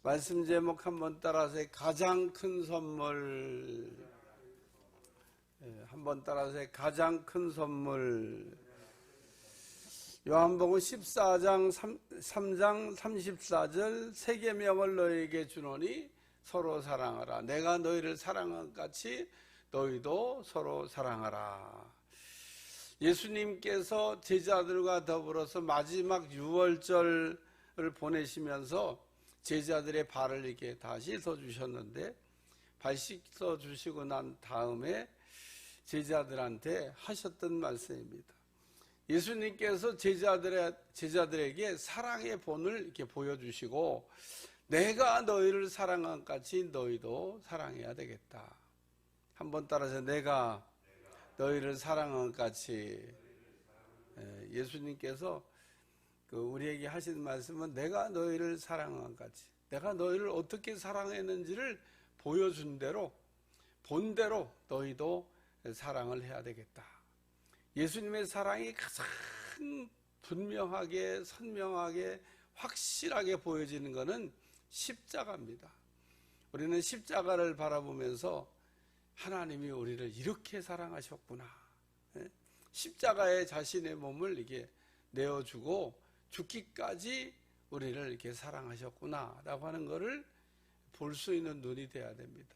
말씀 제목 한번 따라서 가장 큰 선물. 한번 따라서 가장 큰 선물. 요한복음 14장 3장 34절 세 계명을 너희에게 주노니 서로 사랑하라. 내가 너희를 사랑한 것 같이 너희도 서로 사랑하라. 예수님께서 제자들과 더불어서 마지막 유월절을 보내시면서 제자들의 발을 이렇게 다 씻어주셨는데, 발 씻어주시고 난 다음에 제자들한테 하셨던 말씀입니다. 예수님께서 제자들에게 사랑의 본을 이렇게 보여주시고, 내가 너희를 사랑한 것 같이 너희도 사랑해야 되겠다. 한번 따라서 내가 너희를 사랑한 것 같이. 예수님께서 우리에게 하신 말씀은 내가 너희를 사랑한 것 같이, 내가 너희를 어떻게 사랑했는지를 보여준 대로, 본대로 너희도 사랑을 해야 되겠다. 예수님의 사랑이 가장 분명하게, 선명하게, 확실하게 보여지는 것은 십자가입니다. 우리는 십자가를 바라보면서 하나님이 우리를 이렇게 사랑하셨구나, 십자가에 자신의 몸을 이렇게 내어주고 죽기까지 우리를 이렇게 사랑하셨구나 라고 하는 것을 볼 수 있는 눈이 되어야 됩니다.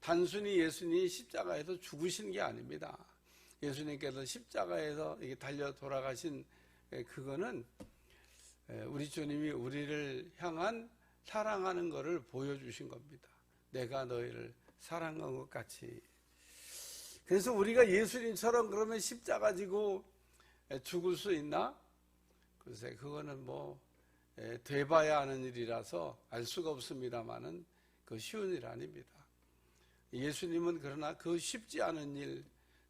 단순히 예수님이 십자가에서 죽으신 게 아닙니다. 예수님께서 십자가에서 이렇게 달려 돌아가신 그거는 우리 주님이 우리를 향한 사랑하는 것을 보여주신 겁니다. 내가 너희를 사랑한 것 같이. 그래서 우리가 예수님처럼 그러면 십자가 지고 죽을 수 있나? 글쎄, 그거는 돼봐야 하는 일이라서 알 수가 없습니다만은 그 쉬운 일 아닙니다. 예수님은 그러나 그 쉽지 않은 일,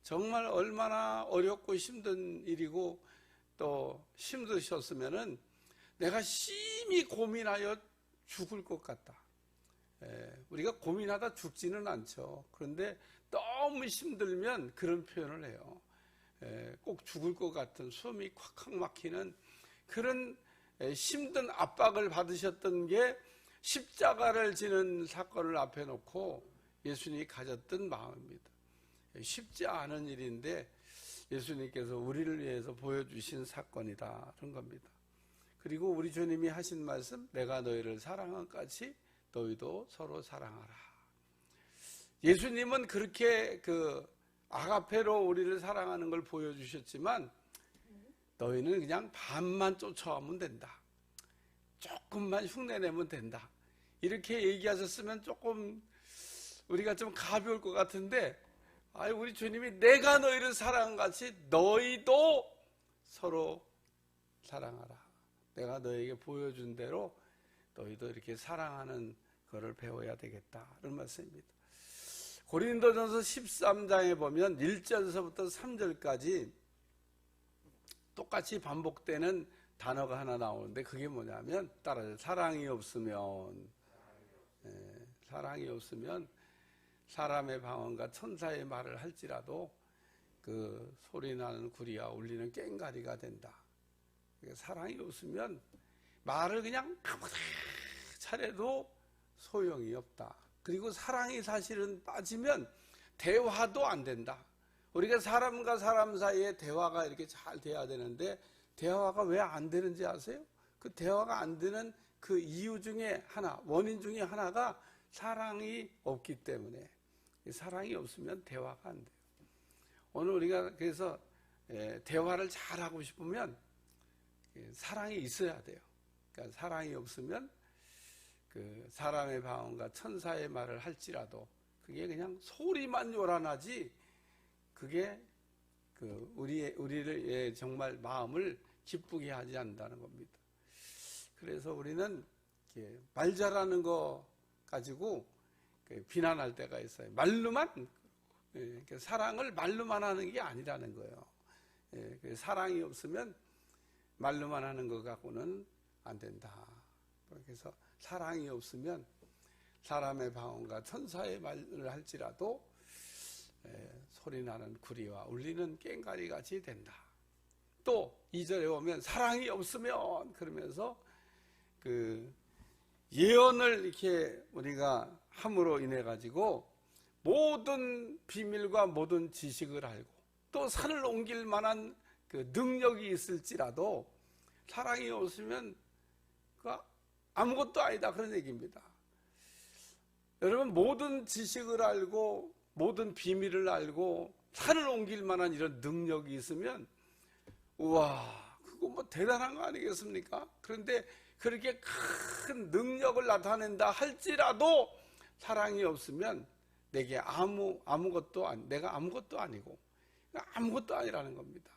정말 얼마나 어렵고 힘든 일이고 또 힘드셨으면은 내가 심히 고민하여 죽을 것 같다. 우리가 고민하다 죽지는 않죠. 그런데 너무 힘들면 그런 표현을 해요. 꼭 죽을 것 같은, 숨이 콱콱 막히는 그런 힘든 압박을 받으셨던 게 십자가를 지는 사건을 앞에 놓고 예수님이 가졌던 마음입니다. 쉽지 않은 일인데 예수님께서 우리를 위해서 보여주신 사건이다, 그런 겁니다. 그리고 우리 주님이 하신 말씀, 내가 너희를 사랑한 것 같이 너희도 서로 사랑하라. 예수님은 그렇게 아가페로 우리를 사랑하는 걸 보여주셨지만, 너희는 그냥 반만 쫓아오면 된다, 조금만 흉내내면 된다, 이렇게 얘기하셨으면 조금 우리가 좀 가벼울 것 같은데, 우리 주님이 내가 너희를 사랑한 같이 너희도 서로 사랑하라. 내가 너에게 보여준 대로 너희도 이렇게 사랑하는 것을 배워야 되겠다, 그런 말씀입니다. 고린도전서 13장에 보면 1절에서부터 3절까지 똑같이 반복되는 단어가 하나 나오는데, 그게 뭐냐면 따라서 사랑이 없으면 사람의 방언과 천사의 말을 할지라도 그 소리나는 구리와 울리는 꽹과리가 된다. 사랑이 없으면 말을 그냥 아무나 차려도 소용이 없다. 그리고 사랑이 사실은 빠지면 대화도 안 된다. 우리가 사람과 사람 사이에 대화가 이렇게 잘 돼야 되는데 대화가 왜 안 되는지 아세요? 그 대화가 안 되는 그 이유 중에 하나, 원인 중에 하나가 사랑이 없기 때문에. 사랑이 없으면 대화가 안 돼요. 오늘 우리가 그래서 대화를 잘하고 싶으면 사랑이 있어야 돼요. 그러니까 사랑이 없으면 그 사람의 방언과 천사의 말을 할지라도 그게 그냥 소리만 요란하지, 그게 우리를 정말 마음을 기쁘게 하지 않는다는 겁니다. 그래서 우리는 말 잘하는 거 가지고 비난할 때가 있어요. 말로만, 사랑을 말로만 하는 게 아니라는 거예요. 사랑이 없으면 말로만 하는 것 갖고는 안 된다. 그래서 사랑이 없으면 사람의 방언과 천사의 말을 할지라도 소리나는 구리와 울리는 꽹과리 같이 된다. 또 2절에 보면 사랑이 없으면, 그러면서 예언을 이렇게 우리가 함으로 인해 가지고 모든 비밀과 모든 지식을 알고 또 산을 옮길 만한 그 능력이 있을지라도 사랑이 없으면 그 아무것도 아니다, 그런 얘기입니다. 여러분, 모든 지식을 알고 모든 비밀을 알고 산을 옮길 만한 이런 능력이 있으면 우와, 그거 뭐 대단한 거 아니겠습니까? 그런데 그렇게 큰 능력을 나타낸다 할지라도 사랑이 없으면 내게 내가 아무것도 아니고 아무것도 아니라는 겁니다.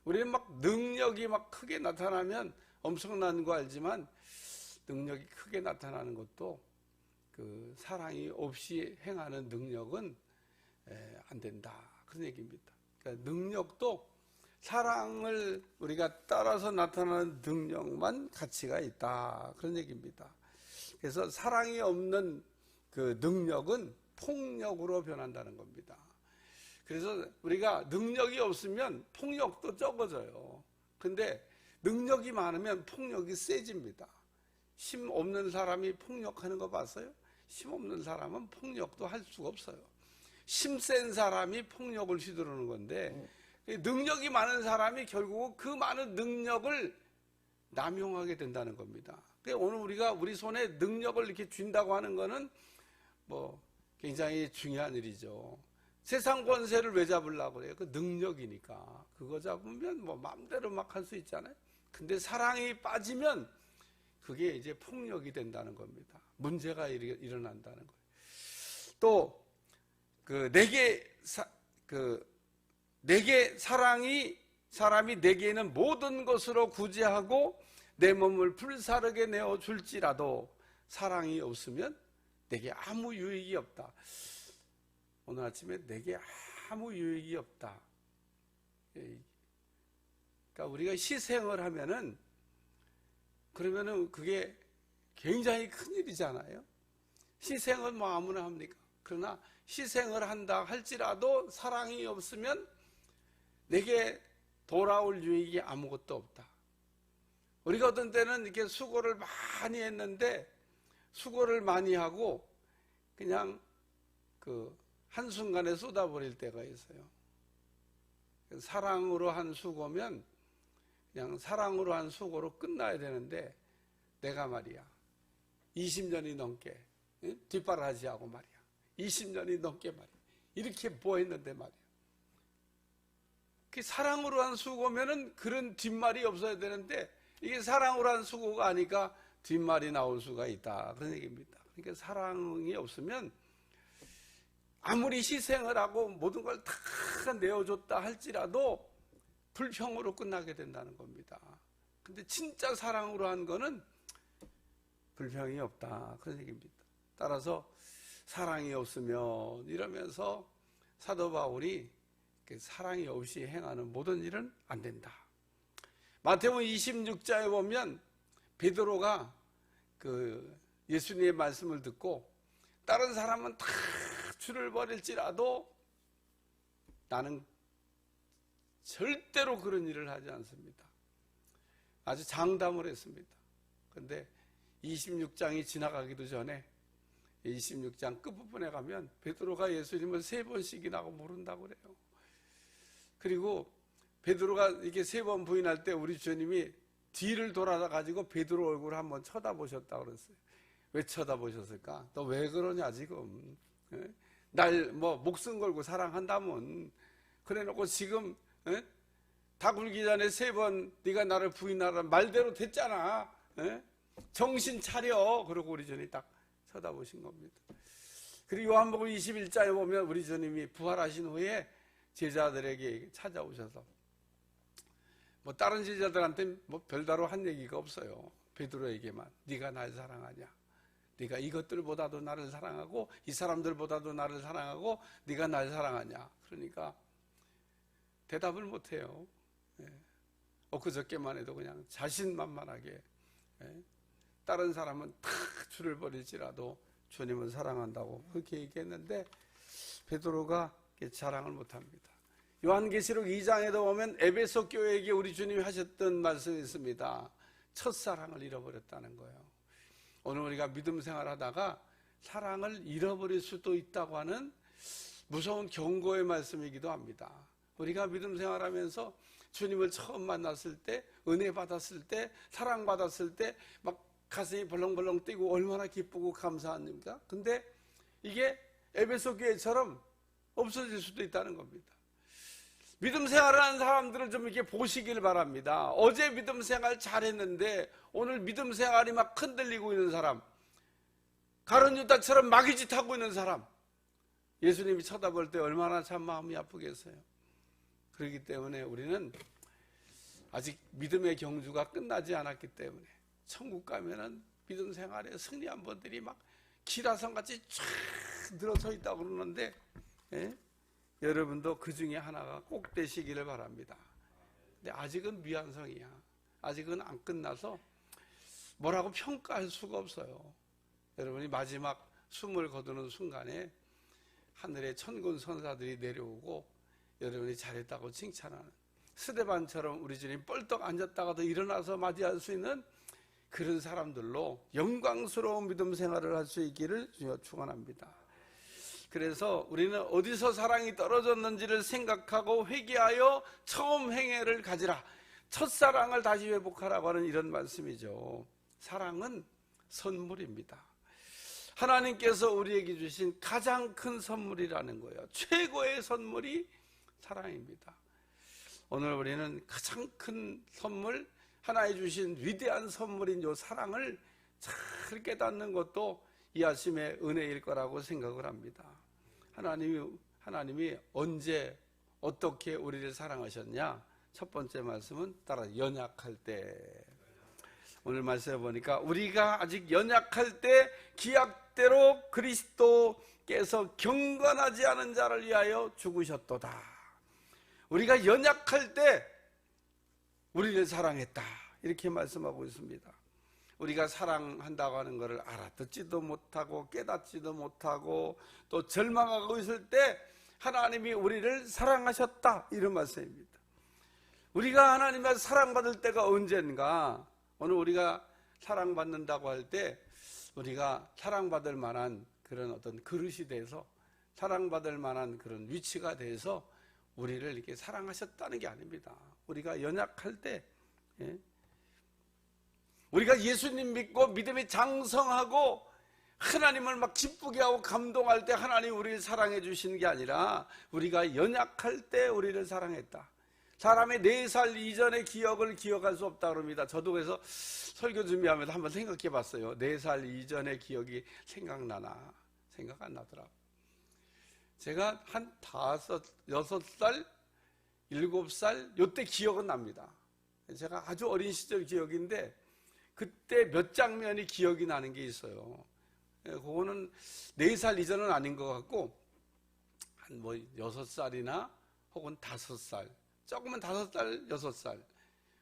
우리는 막 능력이 막 크게 나타나면 엄청난 거 알지만 능력이 크게 나타나는 것도 그 사랑이 없이 행하는 능력은 안 된다, 그런 얘기입니다. 그러니까 능력도 사랑을 우리가 따라서 나타나는 능력만 가치가 있다, 그런 얘기입니다. 그래서 사랑이 없는 그 능력은 폭력으로 변한다는 겁니다. 그래서 우리가 능력이 없으면 폭력도 적어져요. 근데 능력이 많으면 폭력이 세집니다. 힘 없는 사람이 폭력하는 거 봤어요? 힘 없는 사람은 폭력도 할 수가 없어요. 힘 센 사람이 폭력을 휘두르는 건데 능력이 많은 사람이 결국 그 많은 능력을 남용하게 된다는 겁니다. 오늘 우리가 우리 손에 능력을 이렇게 쥔다고 하는 거는 뭐 굉장히 중요한 일이죠. 세상 권세를 왜 잡으려고 그래요? 그 능력이니까. 그거 잡으면 뭐 마음대로 막 할 수 있잖아요. 근데 사랑이 빠지면 그게 이제 폭력이 된다는 겁니다. 문제가 일어난다는 거예요. 또 내게 사람이 내게는 모든 것으로 구제하고 내 몸을 불사르게 내어 줄지라도 사랑이 없으면 내게 아무 유익이 없다. 오늘 아침에 내게 아무 유익이 없다. 그러니까 우리가 희생을 하면은 그러면은 그게 굉장히 큰 일이잖아요. 희생은 뭐 아무나 합니까? 그러나 희생을 한다 할지라도 사랑이 없으면 내게 돌아올 유익이 아무것도 없다. 우리가 어떤 때는 이렇게 수고를 많이 했는데 수고를 많이 하고 그냥 그 한순간에 쏟아버릴 때가 있어요. 사랑으로 한 수고면 그냥 사랑으로 한 수고로 끝나야 되는데 내가 말이야 20년이 넘게 뒷바라지하고 말이야 20년이 넘게 말이야 이렇게 보했는데 말이야 그 사랑으로 한 수고면은 그런 뒷말이 없어야 되는데 이게 사랑으로 한 수고가 아니까 뒷말이 나올 수가 있다, 그런 얘기입니다. 그러니까 사랑이 없으면 아무리 희생을 하고 모든 걸 다 내어줬다 할지라도 불평으로 끝나게 된다는 겁니다. 근데 진짜 사랑으로 한 거는 불평이 없다, 그런 얘기입니다. 따라서 사랑이 없으면 이러면서 사도 바울이 사랑이 없이 행하는 모든 일은 안 된다. 마태복음 26장에 보면 베드로가 그 예수님의 말씀을 듣고 다른 사람은 다 줄을 버릴지라도 나는 절대로 그런 일을 하지 않습니다. 아주 장담을 했습니다. 그런데 26장이 지나가기도 전에 26장 끝부분에 가면 베드로가 예수님을 3번씩이나 하고 모른다고 그래요. 그리고 베드로가 이렇게 3번 부인할 때 우리 주님이 뒤를 돌아다 가지고 베드로 얼굴을 한번 쳐다보셨다고 그랬어요. 왜 쳐다보셨을까? 너 왜 그러냐 지금? 날 뭐 목숨 걸고 사랑한다면 그래 놓고 지금 다 굴기 전에 3번 네가 나를 부인하라 말대로 됐잖아. 정신 차려. 그러고 우리 주님이 딱 쳐다보신 겁니다. 그리고 요한복음 21장에 보면 우리 주님이 부활하신 후에 제자들에게 찾아오셔서 뭐 다른 제자들한테 뭐 별다로 한 얘기가 없어요. 베드로에게만 네가 날 사랑하냐? 네가 이것들보다도 나를 사랑하고 이 사람들보다도 나를 사랑하고 네가 날 사랑하냐? 그러니까 대답을 못해요. 엊그저께만 해도 그냥 자신만만하게 다른 사람은 다 줄을 버릴지라도 주님은 사랑한다고 그렇게 얘기했는데 베드로가 자랑을 못합니다. 요한계시록 2장에도 보면 에베소 교회에게 우리 주님이 하셨던 말씀이 있습니다. 첫사랑을 잃어버렸다는 거예요. 오늘 우리가 믿음 생활하다가 사랑을 잃어버릴 수도 있다고 하는 무서운 경고의 말씀이기도 합니다. 우리가 믿음 생활하면서 주님을 처음 만났을 때, 은혜 받았을 때, 사랑 받았을 때 막 가슴이 벌렁벌렁 뛰고 얼마나 기쁘고 감사합니까? 근데 이게 에베소 교회처럼 없어질 수도 있다는 겁니다. 믿음 생활하는 사람들을 좀 이렇게 보시길 바랍니다. 어제 믿음 생활 잘했는데 오늘 믿음 생활이 막 흔들리고 있는 사람, 가룟 유다처럼 마귀짓 하고 있는 사람, 예수님이 쳐다볼 때 얼마나 참 마음이 아프겠어요. 그렇기 때문에 우리는 아직 믿음의 경주가 끝나지 않았기 때문에 천국 가면은 믿음 생활에 승리한 분들이 막 기라성같이 쫙 늘어서 있다고 그러는데, 예? 여러분도 그 중에 하나가 꼭 되시기를 바랍니다. 근데 아직은 미완성이야. 아직은 안 끝나서 뭐라고 평가할 수가 없어요. 여러분이 마지막 숨을 거두는 순간에 하늘에 천군 천사들이 내려오고 여러분이 잘했다고 칭찬하는, 스데반처럼 우리 주님 뻘떡 앉았다가도 일어나서 맞이할 수 있는 그런 사람들로 영광스러운 믿음 생활을 할 수 있기를 축원합니다. 그래서 우리는 어디서 사랑이 떨어졌는지를 생각하고 회개하여 처음 행애를 가지라. 첫사랑을 다시 회복하라고 하는 이런 말씀이죠. 사랑은 선물입니다. 하나님께서 우리에게 주신 가장 큰 선물이라는 거예요. 최고의 선물이 사랑입니다. 오늘 우리는 가장 큰 선물, 하나님 주신 위대한 선물인 이 사랑을 잘 깨닫는 것도 이 아침의 은혜일 거라고 생각을 합니다. 하나님이 언제 어떻게 우리를 사랑하셨냐? 첫 번째 말씀은 따라 연약할 때. 오늘 말씀해 보니까 우리가 아직 연약할 때 기약대로 그리스도께서 경건하지 않은 자를 위하여 죽으셨도다. 우리가 연약할 때 우리를 사랑했다, 이렇게 말씀하고 있습니다. 우리가 사랑한다고 하는 것을 알아듣지도 못하고 깨닫지도 못하고 또 절망하고 있을 때 하나님이 우리를 사랑하셨다, 이런 말씀입니다. 우리가 하나님의 사랑받을 때가 언젠가, 오늘 우리가 사랑받는다고 할 때 우리가 사랑받을 만한 그런 어떤 그릇이 돼서, 사랑받을 만한 그런 위치가 돼서 우리를 이렇게 사랑하셨다는 게 아닙니다. 우리가 연약할 때, 예? 우리가 예수님 믿고 믿음이 장성하고 하나님을 막 기쁘게 하고 감동할 때 하나님 우리를 사랑해 주시는 게 아니라 우리가 연약할 때 우리를 사랑했다. 사람의 4살 이전의 기억을 기억할 수 없다 그럽니다. 저도 그래서 설교 준비하면서 한번 생각해 봤어요. 4살 이전의 기억이 생각나나? 생각 안 나더라고요. 제가 한 5, 6살, 7살 요때 기억은 납니다. 제가 아주 어린 시절 기억인데 그때 몇 장면이 기억이 나는 게 있어요. 그거는 4살 이전은 아닌 것 같고 한 6살이나 혹은 5살, 조금은 5살, 6살,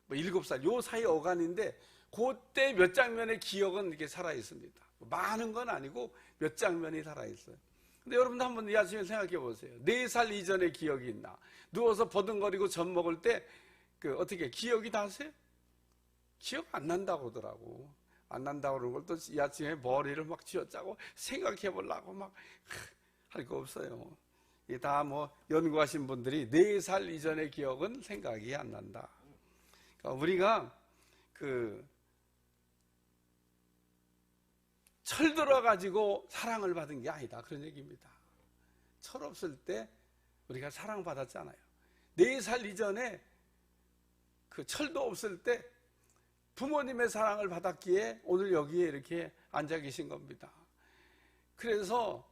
7살 요 사이 어간인데 그때 몇 장면의 기억은 이렇게 살아 있습니다. 많은 건 아니고 몇 장면이 살아 있어요. 근데 여러분도 한번 이 아침에 생각해 보세요. 4살 이전의 기억이 있나? 누워서 버둥거리고 젖 먹을 때 어떻게 기억이 나세요? 기억 안 난다고 하더라고. 안 난다고 그러는 걸 또 이 아침에 머리를 막 쥐어짜고 생각해 보려고 막 할 거 없어요. 이게 다 연구하신 분들이 4살 이전의 기억은 생각이 안 난다. 그러니까 우리가 철들어 가지고 사랑을 받은 게 아니다, 그런 얘기입니다. 철 없을 때 우리가 사랑받았잖아요. 4살 이전에 철도 없을 때 부모님의 사랑을 받았기에 오늘 여기에 이렇게 앉아 계신 겁니다. 그래서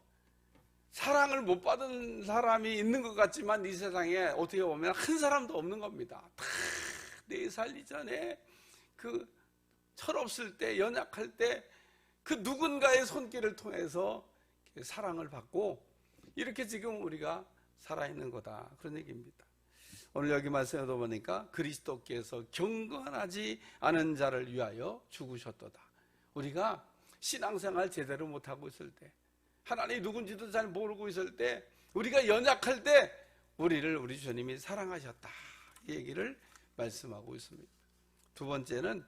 사랑을 못 받은 사람이 있는 것 같지만 이 세상에 어떻게 보면 한 사람도 없는 겁니다. 다 4살 이전에 철 없을 때, 연약할 때 누군가의 손길을 통해서 사랑을 받고 이렇게 지금 우리가 살아있는 거다, 그런 얘기입니다. 오늘 여기 말씀에 보니까 그리스도께서 경건하지 않은 자를 위하여 죽으셨도다. 우리가 신앙생활 제대로 못하고 있을 때, 하나님이 누군지도 잘 모르고 있을 때, 우리가 연약할 때 우리를 우리 주님이 사랑하셨다, 이 얘기를 말씀하고 있습니다. 두 번째는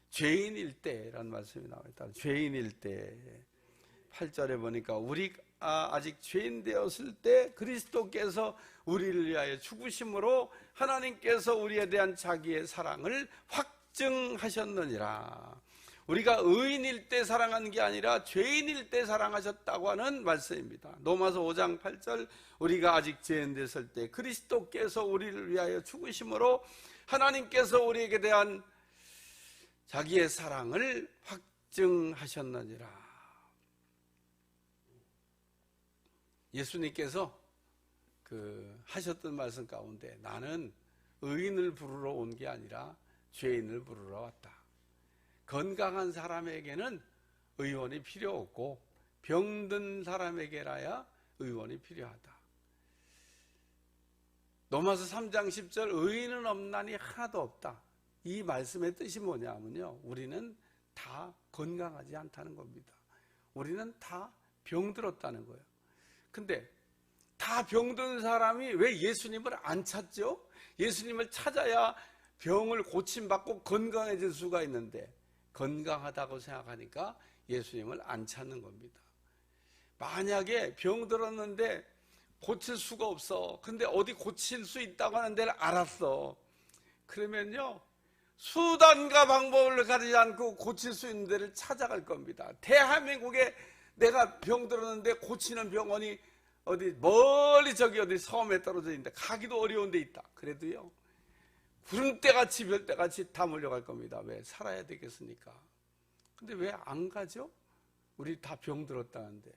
죄인일 때라는 말씀이 나와 있다. 죄인일 때. 8절에 보니까 우리가 아직 죄인 되었을 때 그리스도께서 우리를 위하여 죽으심으로 하나님께서 우리에 대한 자기의 사랑을 확증하셨느니라. 우리가 의인일 때 사랑한 게 아니라 죄인일 때 사랑하셨다고 하는 말씀입니다. 로마서 5장 8절 우리가 아직 죄인 됐을 때 그리스도께서 우리를 위하여 죽으심으로 하나님께서 우리에게 대한 자기의 사랑을 확증하셨느니라. 예수님께서 하셨던 말씀 가운데 나는 의인을 부르러 온 게 아니라 죄인을 부르러 왔다. 건강한 사람에게는 의원이 필요 없고 병든 사람에게라야 의원이 필요하다. 로마서 3장 10절 의인은 없나니 하나도 없다. 이 말씀의 뜻이 뭐냐면요, 우리는 다 건강하지 않다는 겁니다. 우리는 다 병들었다는 거예요. 근데 다 병든 사람이 왜 예수님을 안 찾죠? 예수님을 찾아야 병을 고침받고 건강해질 수가 있는데 건강하다고 생각하니까 예수님을 안 찾는 겁니다. 만약에 병들었는데 고칠 수가 없어. 근데 어디 고칠 수 있다고 하는 데를 알았어. 그러면요, 수단과 방법을 가리지 않고 고칠 수 있는 데를 찾아갈 겁니다. 대한민국에 내가 병들었는데 고치는 병원이 어디 멀리 저기 어디 섬에 떨어져 있는데 가기도 어려운 데 있다. 그래도요, 구름대같이 별대같이 다 몰려갈 겁니다. 왜? 살아야 되겠으니까. 근데 왜 안 가죠? 우리 다 병들었다는데.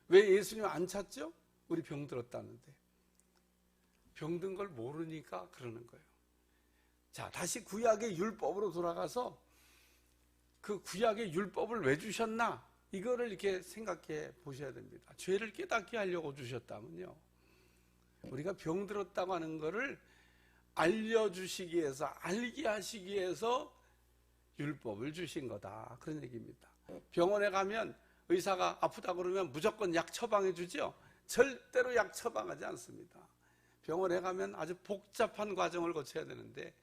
왜 예수님 안 찾죠? 우리 병들었다는데. 병든 걸 모르니까 그러는 거예요. 자, 다시 구약의 율법으로 돌아가서 그 구약의 율법을 왜 주셨나? 이거를 이렇게 생각해 보셔야 됩니다. 죄를 깨닫게 하려고 주셨다면요, 우리가 병들었다고 하는 거를 알려주시기 위해서, 알게 하시기 위해서 율법을 주신 거다, 그런 얘기입니다. 병원에 가면 의사가 아프다 그러면 무조건 약 처방해 주죠. 절대로 약 처방하지 않습니다. 병원에 가면 아주 복잡한 과정을 거쳐야 되는데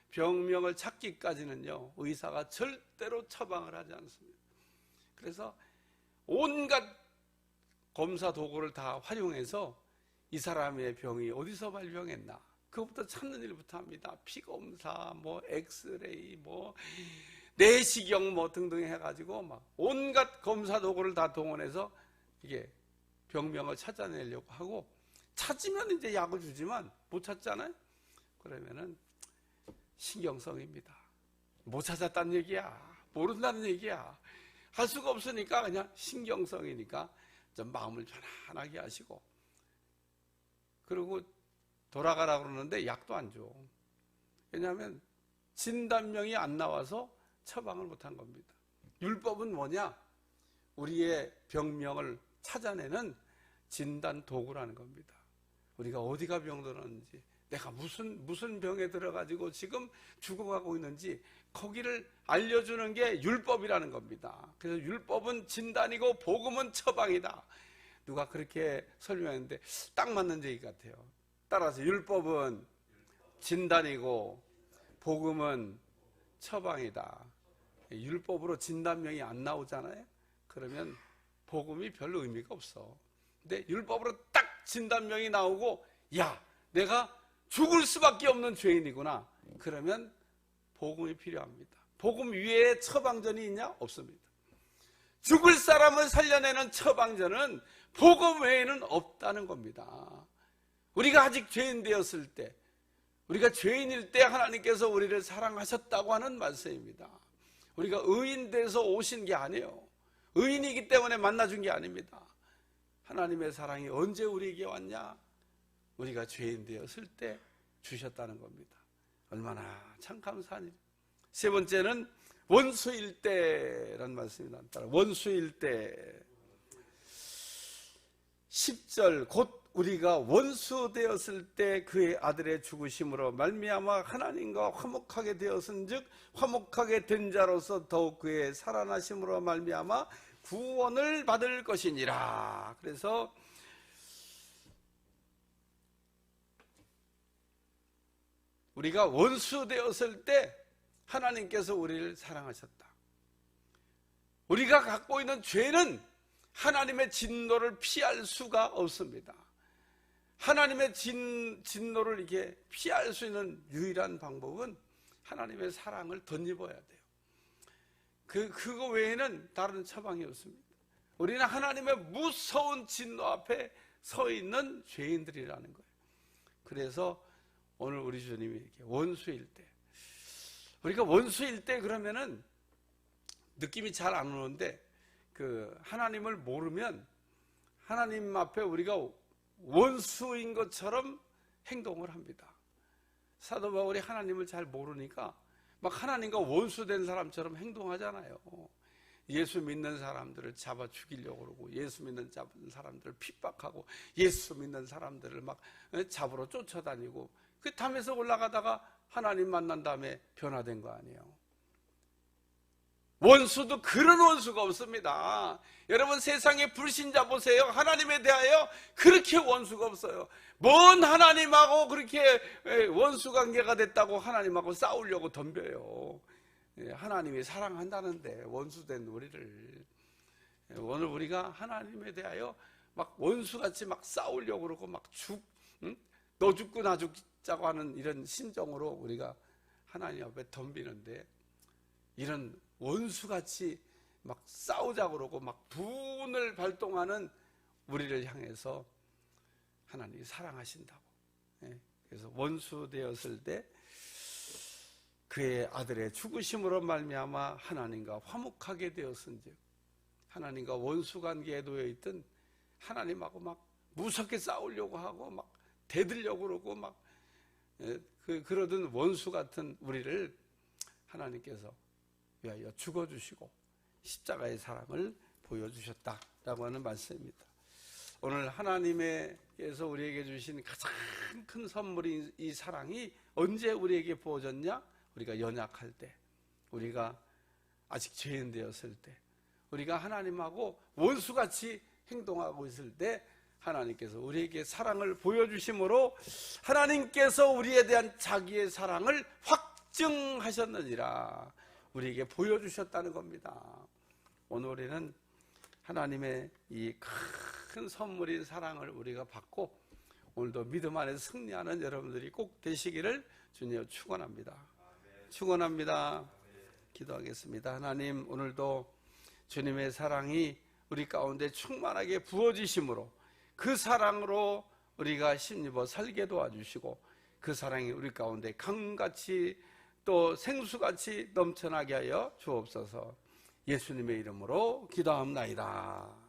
병명을 찾기까지는요, 의사가 절대로 처방을 하지 않습니다. 그래서 온갖 검사 도구를 다 활용해서 이 사람의 병이 어디서 발병했나, 그것부터 찾는 일부터 합니다. 피검사, 뭐 엑스레이, 뭐 내시경 뭐 등등 해가지고 막 온갖 검사 도구를 다 동원해서 이게 병명을 찾아내려고 하고, 찾으면 이제 약을 주지만 못 찾잖아요. 그러면은 신경성입니다. 못 찾았다는 얘기야, 모른다는 얘기야. 할 수가 없으니까 그냥 신경성이니까 좀 마음을 편안하게 하시고, 그리고 돌아가라 그러는데 약도 안 줘. 왜냐하면 진단명이 안 나와서 처방을 못한 겁니다. 율법은 뭐냐? 우리의 병명을 찾아내는 진단 도구라는 겁니다. 우리가 어디가 병들었는지, 내가 무슨 병에 들어가지고 지금 죽어가고 있는지 거기를 알려주는 게 율법이라는 겁니다. 그래서 율법은 진단이고 복음은 처방이다. 누가 그렇게 설명했는데 딱 맞는 얘기 같아요. 따라서 율법은 진단이고 복음은 처방이다. 율법으로 진단명이 안 나오잖아요. 그러면 복음이 별로 의미가 없어. 근데 율법으로 딱 진단명이 나오고, 야, 내가 죽을 수밖에 없는 죄인이구나. 그러면 복음이 필요합니다. 복음 위에 처방전이 있냐? 없습니다. 죽을 사람을 살려내는 처방전은 복음 외에는 없다는 겁니다. 우리가 아직 죄인 되었을 때, 우리가 죄인일 때 하나님께서 우리를 사랑하셨다고 하는 말씀입니다. 우리가 의인 돼서 오신 게 아니에요. 의인이기 때문에 만나준 게 아닙니다. 하나님의 사랑이 언제 우리에게 왔냐? 우리가 죄인 되었을 때 주셨다는 겁니다. 얼마나 참 감사한 일. 세 번째는 원수일 때라는 말씀이 나왔다. 원수일 때. 10절 곧 우리가 원수 되었을 때 그의 아들의 죽으심으로 말미암아 하나님과 화목하게 되었은즉 화목하게 된 자로서 더욱 그의 살아나심으로 말미암아 구원을 받을 것이니라. 그래서 우리가 원수 되었을 때 하나님께서 우리를 사랑하셨다. 우리가 갖고 있는 죄는 하나님의 진노를 피할 수가 없습니다. 하나님의 진노를 이렇게 피할 수 있는 유일한 방법은 하나님의 사랑을 덧입어야 돼요. 그거 외에는 다른 처방이 없습니다. 우리는 하나님의 무서운 진노 앞에 서 있는 죄인들이라는 거예요. 그래서 오늘 우리 주님이 이렇게 원수일 때, 우리가 원수일 때 그러면은 느낌이 잘 안 오는데, 하나님을 모르면 하나님 앞에 우리가 원수인 것처럼 행동을 합니다. 사도 바울이 하나님을 잘 모르니까 막 하나님과 원수된 사람처럼 행동하잖아요. 예수 믿는 사람들을 잡아 죽이려고 그러고, 예수 믿는 사람들을 핍박하고, 예수 믿는 사람들을 막 잡으러 쫓아다니고, 그 담에서 올라가다가 하나님 만난 다음에 변화된 거 아니에요. 원수도 그런 원수가 없습니다. 여러분, 세상의 불신자 보세요. 하나님에 대하여 그렇게 원수가 없어요. 뭔 하나님하고 그렇게 원수 관계가 됐다고 하나님하고 싸우려고 덤벼요. 하나님이 사랑한다는데 원수된 우리를, 오늘 우리가 하나님에 대하여 막 원수같이 막 싸우려고 그러고 막 너 죽고 나 죽자고 하는 이런 심정으로 우리가 하나님 앞에 덤비는데, 이런 원수같이 막 싸우자고 그러고 막 분을 발동하는 우리를 향해서 하나님이 사랑하신다고. 그래서 원수 되었을 때 그의 아들의 죽으심으로 말미암아 하나님과 화목하게 되었은즉, 하나님과 원수 관계에 놓여 있던 하나님하고 막 무섭게 싸우려고 하고 막 대들려고 그러고 막 그러던 원수 같은 우리를 하나님께서 위하여 죽어주시고 십자가의 사랑을 보여주셨다라고 하는 말씀입니다. 오늘 하나님께서 우리에게 주신 가장 큰 선물인 이 사랑이 언제 우리에게 부어졌냐? 우리가 연약할 때, 우리가 아직 죄인 되었을 때, 우리가 하나님하고 원수같이 행동하고 있을 때 하나님께서 우리에게 사랑을 보여주심으로 하나님께서 우리에 대한 자기의 사랑을 확증하셨느니라, 우리에게 보여주셨다는 겁니다. 오늘 우리는 하나님의 이 큰 선물인 사랑을 우리가 받고 오늘도 믿음 안에서 승리하는 여러분들이 꼭 되시기를 주님 축원합니다. 축원합니다. 기도하겠습니다. 하나님, 오늘도 주님의 사랑이 우리 가운데 충만하게 부어지심으로 그 사랑으로 우리가 힘입어 살게 도와주시고, 그 사랑이 우리 가운데 강같이 또 생수같이 넘쳐나게 하여 주옵소서. 예수님의 이름으로 기도합나이다.